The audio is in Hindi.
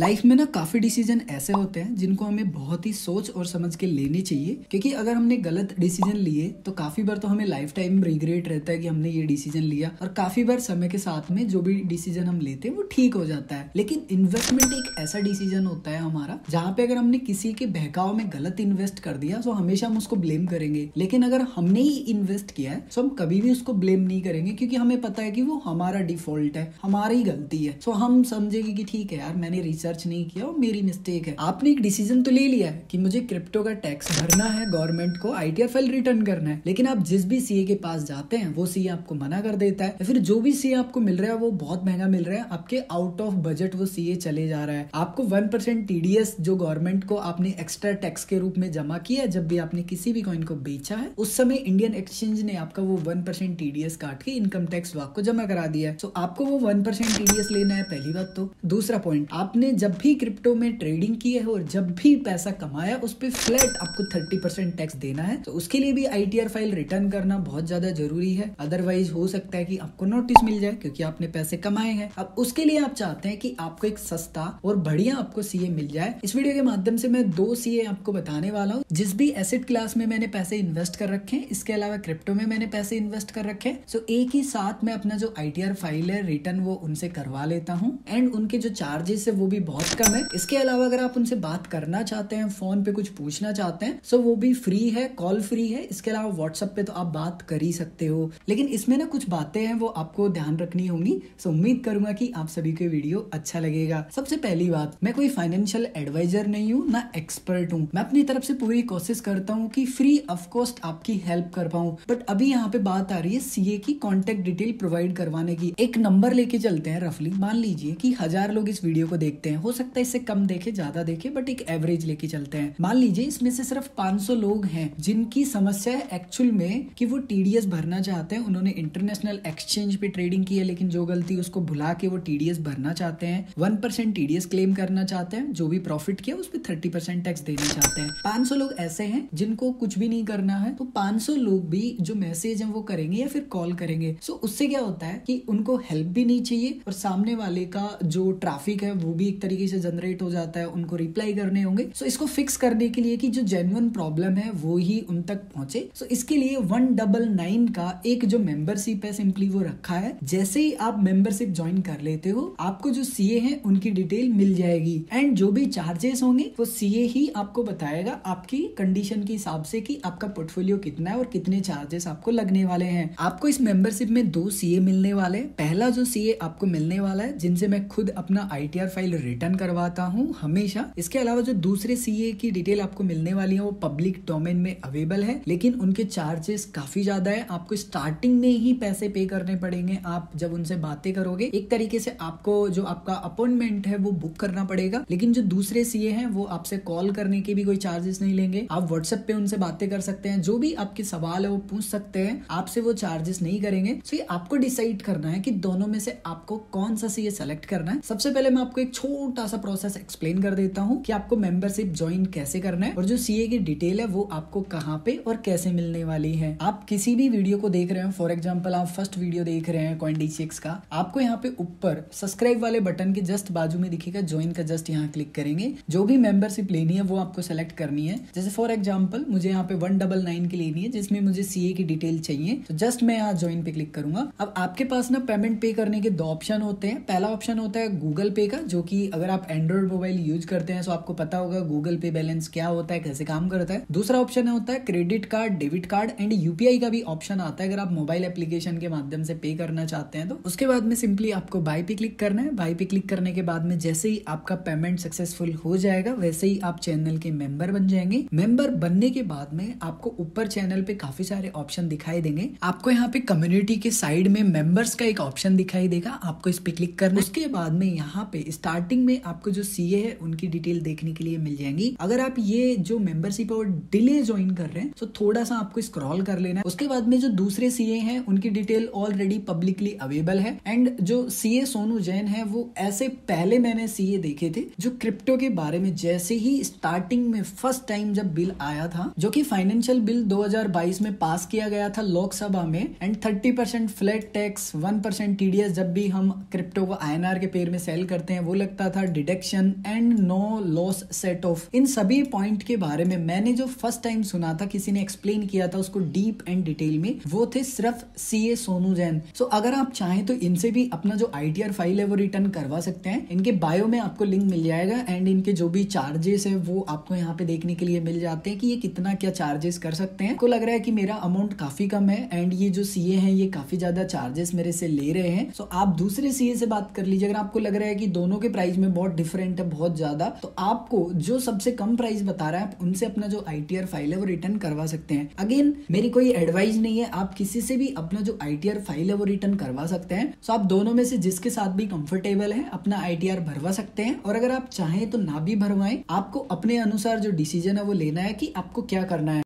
लाइफ में ना काफी डिसीजन ऐसे होते हैं जिनको हमें बहुत ही सोच और समझ के लेने चाहिए, क्योंकि अगर हमने गलत डिसीजन लिए तो काफी बार तो हमें लाइफ टाइम रिग्रेट रहता है कि हमने ये डिसीजन लिया। और काफी बार समय के साथ में जो भी डिसीजन हम लेते हैं वो ठीक हो जाता है। लेकिन इन्वेस्टमेंट एक ऐसा डिसीजन होता है हमारा जहाँ पे अगर हमने किसी के बहकाव में गलत इन्वेस्ट कर दिया तो हमेशा हम उसको ब्लेम करेंगे। लेकिन अगर हमने ही इन्वेस्ट किया है तो हम कभी भी उसको ब्लेम नहीं करेंगे, क्योंकि हमें पता है कि वो हमारा डिफॉल्ट है, हमारी गलती है। सो हम समझेंगे कि ठीक है यार, मैंने रिसर्च नहीं किया और मेरी मिस्टेक है। आपने एक डिसीजन तो ले लिया है कि मुझे क्रिप्टो का टैक्स भरना है, गवर्नमेंट को आईटीआर फाइल रिटर्न करना है, लेकिन आप जिस भी सीए के पास जाते हैं वो सीए आपको मना कर देता है, या फिर जो भी सीए आपको मिल रहा है वो बहुत महंगा मिल रहा है, आपके आउट ऑफ बजट वो सीए चले जा रहा है। आपको 1% टीडीएस जो गवर्नमेंट को आपने एक्स्ट्रा टैक्स के रूप में जमा किया है जब भी आपने किसी भी कॉइन को बेचा है, उस समय इंडियन एक्सचेंज ने आपका वो 1% टीडीएस काट के इनकम टैक्स आपको जमा करा दिया है। तो आपको वो 1% टीडीएस लेना है, पहली बात। तो दूसरा पॉइंट, आपने जब भी क्रिप्टो में ट्रेडिंग की है और जब भी पैसा कमाया उस पर फ्लैट आपको 30% टैक्स देना है। तो उसके लिए भी आईटीआर फाइल रिटर्न करना बहुत ज्यादा जरूरी है, अदरवाइज हो सकता है कि आपको नोटिस मिल जाए क्योंकि आपने पैसे कमाए हैं। अब उसके लिए आप चाहते हैं कि आपको एक सस्ता और बढ़िया आपको सीए मिल जाए। इस वीडियो के माध्यम से मैं 2 सीए आपको बताने वाला हूँ। जिस भी एसेट क्लास में मैंने पैसे इन्वेस्ट कर रखे हैं, इसके अलावा क्रिप्टो में मैंने पैसे इन्वेस्ट कर रखे हैं, सो एक ही साथ में अपना जो आईटीआर फाइल है रिटर्न वो उनसे करवा लेता हूँ। एंड उनके जो चार्जेस है वो भी बहुत कम है। इसके अलावा अगर आप उनसे बात करना चाहते हैं, फोन पे कुछ पूछना चाहते हैं, सो वो भी फ्री है, कॉल फ्री है। इसके अलावा व्हाट्सएप पे तो आप बात कर ही सकते हो। लेकिन इसमें ना कुछ बातें हैं वो आपको ध्यान रखनी होंगी। सो उम्मीद करूंगा कि आप सभी को वीडियो अच्छा लगेगा। सबसे पहली बात, मैं कोई फाइनेंशियल एडवाइजर नहीं हूँ, ना एक्सपर्ट हूँ। मैं अपनी तरफ से पूरी कोशिश करता हूँ कि फ्री ऑफ कॉस्ट आपकी हेल्प कर पाऊँ। बट अभी यहाँ पे बात आ रही है सीए की कॉन्टेक्ट डिटेल प्रोवाइड करवाने की। एक नंबर लेके चलते हैं, रफली मान लीजिए कि 1000 लोग इस वीडियो को देखते हैं, हो सकता है इससे कम देखे ज्यादा देखे, बट एक एवरेज लेके चलते हैं। मान लीजिए इसमें से सिर्फ 500 लोग हैं जिनकी समस्या है एक्चुअल में कि वो टीडीएस भरना चाहते हैं। उन्होंने इंटरनेशनल एक्सचेंज पे ट्रेडिंग की है, लेकिन जो गलती उसको भुला के वो टीडीएस भरना चाहते हैं, 1% टीडीएस क्लेम करना चाहते हैं, जो भी प्रॉफिट किया उस पर 30% टैक्स देना चाहते हैं। 500 लोग ऐसे हैं जिनको कुछ भी नहीं करना है, तो 500 लोग भी जो मैसेज है वो करेंगे या फिर कॉल करेंगे। सो उससे क्या होता है कि उनको हेल्प भी नहीं चाहिए और सामने वाले का जो ट्रैफिक है वो भी एक तरीके से जनरेट हो जाता है, उनको रिप्लाई करने होंगे। सो इसको फिक्स करने के लिए कि जो जेन्युइन प्रॉब्लम है वो ही उन तक पहुंचे, सो इसके लिए 199 का एक जो मेंबरशिप है सिंपली वो रखा है। जैसे ही आप मेंबरशिप ज्वाइन कर लेते हो आपको जो सीए है उनकी डिटेल मिल जाएगी, एंड जो भी चार्जेस होंगे वो सीए ही आपको बताएगा आपकी कंडीशन के हिसाब से कि आपका पोर्टफोलियो कितना है और कितने चार्जेस आपको लगने वाले हैं। आपको इस मेंबरशिप में 2 सीए मिलने वाले। पहला जो सीए आपको मिलने वाला है जिनसे मैं खुद अपना आईटीआर फाइल रिटर्न करवाता हूँ हमेशा। इसके अलावा जो दूसरे सीए की डिटेल आपको मिलने वाली है वो पब्लिक डोमेन में अवेलेबल है, लेकिन उनके चार्जेस काफी ज्यादा है। आपको स्टार्टिंग में ही पैसे पे करने पड़ेंगे। आप जब उनसे बातें करोगे एक तरीके से आपको जो आपका अपॉइंटमेंट है वो बुक करना पड़ेगा। लेकिन जो दूसरे सीए हैं वो आपसे कॉल करने के भी कोई चार्जेस नहीं लेंगे। आप व्हाट्सएप पे उनसे बातें कर सकते हैं, जो भी आपके सवाल है वो पूछ सकते हैं, आपसे वो चार्जेस नहीं करेंगे। सो ये आपको डिसाइड करना है कि दोनों में से आपको कौन सा सीए सेलेक्ट करना है। सबसे पहले मैं आपको एक छोटा सा प्रोसेस एक्सप्लेन कर देता हूँ कि आपको मेंबरशिप ज्वाइन कैसे करना है और जो सीए की डिटेल है वो आपको कहाँ पे और कैसे मिलने वाली है। आप किसी भी वीडियो को देख रहे हो, फॉर एग्जाम्पल आप फर्स्ट वीडियो देख रहे हैं CoinDCX का, आपको यहाँ पे ऊपर सब्सक्राइब वाले बटन के जस्ट बाजू में दिखेगा ज्वाइन का, जस्ट यहाँ क्लिक करेंगे। जो भी मेंबरशिप लेनी है वो आपको सेलेक्ट करनी है। जैसे फॉर एग्जाम्पल मुझे यहाँ पे 199 की लेनी है जिसमें मुझे सीए की डिटेल चाहिए, तो जस्ट मैं यहाँ ज्वाइन पे क्लिक करूंगा। अब आपके पास ना पेमेंट पे करने के 2 ऑप्शन होते हैं। पहला ऑप्शन होता है गूगल पे का, जो कि अगर आप एंड्रॉइड मोबाइल यूज करते हैं तो आपको पता होगा गूगल पे बैलेंस क्या होता है, कैसे काम करता है। दूसरा ऑप्शन होता है credit card, debit card and UPI का भी ऑप्शन आता है अगर आप मोबाइल एप्लीकेशन के माध्यम से पे करना चाहते हैं तो। उसके बाद में सिंपली आपको बाय पे क्लिक करना है। बाय पे क्लिक करने के बाद में जैसे ही आपका पेमेंट सक्सेसफुल हो जाएगा वैसे ही आप चैनल के मेंबर बन जाएंगे। मेंबर बनने के बाद में आपको ऊपर चैनल पे काफी सारे ऑप्शन दिखाई देंगे। आपको यहाँ पे कम्युनिटी के साइड में मेंबर्स का एक ऑप्शन दिखाई देगा, आपको इस पे क्लिक करना। उसके बाद में यहाँ पे स्टार्टिंग में आपको जो सीए है उनकी डिटेल देखने के लिए मिल जाएंगी। अगर आप ये जो मेंबरशिप और डिले ज्वाइन कर रहे हैं तो थोड़ा सा आपको स्क्रॉल कर लेना है। उसके बाद में जो दूसरे सीए हैं उनकी डिटेल ऑलरेडी पब्लिकली अवेलेबल है। एंड जो सीए सोनू जैन है वो ऐसे पहले मैंने सीए देखे थे जो क्रिप्टो के बारे में जैसे ही स्टार्टिंग में फर्स्ट टाइम जब बिल आया था, जो कि फाइनेंशियल बिल 2022 में पास किया गया था लोकसभा में, एंड 30% फ्लैट टैक्स, 1% टीडीएस जब भी हम क्रिप्टो को आईएनआर के पेयर में सेल करते हैं वो लगता था deduction and no loss set off. इन सभी पॉइंट के बारे में मैंने जो फर्स्ट टाइम सुना था, किसी ने एक्सप्लेन किया था उसको डीप एंड डिटेल में, वो थे सिर्फ सीए सोनू जैन। सो अगर आप चाहें तो इनसे भी अपना जो ITR फाइल है वो रिटर्न करवा सकते हैं। इनके बायो में आपको लिंक मिल जाएगा एंड इनके जो भी चार्जेस है वो आपको यहाँ पे देखने के लिए मिल जाते हैं कि ये कितना क्या चार्जेस कर सकते हैं। को लग रहा है कि मेरा अमाउंट काफी कम है एंड ये जो सीए हैं ये काफी ज्यादा चार्जेस मेरे से ले रहे हैं। सो आप दूसरे सीए से बात कर लीजिए। अगर आपको लग रहा है कि दोनों के प्राइस में बहुत डिफरेंट है, बहुत ज्यादा, तो आपको जो सबसे कम प्राइस बता रहा है आप उनसे अपना जो ITR फाइल है वो रिटर्न करवा सकते हैं। अगेन मेरी कोई एडवाइस नहीं है, आप किसी से भी अपना जो ITR फाइल है वो रिटर्न करवा सकते हैं। सो आप दोनों में से जिसके साथ भी कंफर्टेबल है अपना ITR भरवा सकते हैं, और अगर आप चाहें तो ना भी भरवाएं, आपको अपने अनुसार जो डिसीजन है वो लेना है कि आपको क्या करना है।